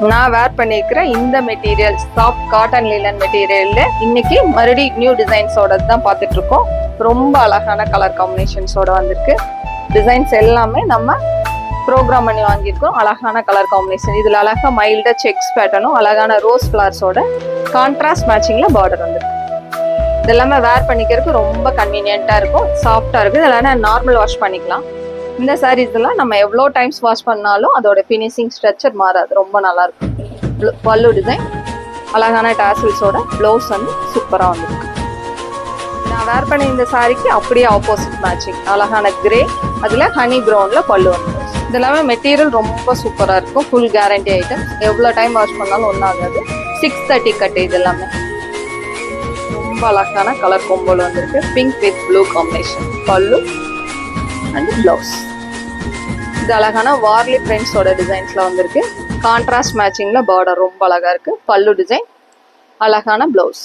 நான் வேர் பண்ணியிருக்கிற இந்த மெட்டீரியல் சாஃப்ட் காட்டன் லினன் மெட்டீரியல்ல இன்னைக்கு மறுபடியும் நியூ டிசைன்ஸோட தான் பார்த்துட்டு இருக்கோம். ரொம்ப அழகான கலர் காம்பினேஷன்ஸோட வந்திருக்கு. டிசைன்ஸ் எல்லாமே நம்ம ப்ரோக்ராம் பண்ணி வாங்கியிருக்கோம். அழகான கலர் காம்பினேஷன். இதில் அழகாக மைல்டாக செக்ஸ் பேட்டர்னும் அழகான ரோஸ் ஃப்ளவர்ஸோட கான்ட்ராஸ்ட் மேட்சிங்கில் பார்டர் வந்துருக்கு. இதெல்லாமே வேர் பண்ணிக்கிறதுக்கு ரொம்ப கன்வீனியண்ட்டாக இருக்கும், சாஃப்டாக இருக்குது. இதெல்லாம் நார்மல் வாஷ் பண்ணிக்கலாம். இந்த சாரீஸ் எல்லாம் நம்ம எவ்வளோ டைம்ஸ் வாஷ் பண்ணாலும் அதோட ஃபினிஷிங் ஸ்ட்ரக்சர் மாறாது, ரொம்ப நல்லா இருக்கும். பல்லு டிசைன் அழகான டாசல்ஸோட ப்ளவுஸ் வந்து சூப்பராக வந்துருக்கு. நான் வேர் பண்ண இந்த சாரிக்கு அப்படியே ஆப்போசிட் மேட்சிங் அழகான கிரே, அதில் ஹனி ப்ரௌனில் பல்லு வந்து. இதெல்லாமே மெட்டீரியல் ரொம்ப சூப்பராக இருக்கும். Full guarantee items. எவ்வளோ டைம் வாஷ் பண்ணாலும் ஒன்றும் ஆகாது. 630 கட்டு. இது எல்லாமே ரொம்ப அழகான கலர் கொம்போல் வந்திருக்கு. பிங்க் வித் ப்ளூ காம்பினேஷன் பல்லு அண்ட் ப்ளவுஸ். இது அழகான வார்லி பிரிண்ட்ஸோட டிசைன்ஸ்ல வந்திருக்கு. கான்ட்ராஸ்ட் மேட்சிங்ல பார்டர் ரொம்ப அழகா இருக்கு. பல்லு டிசைன், அழகான ப்ளவுஸ்.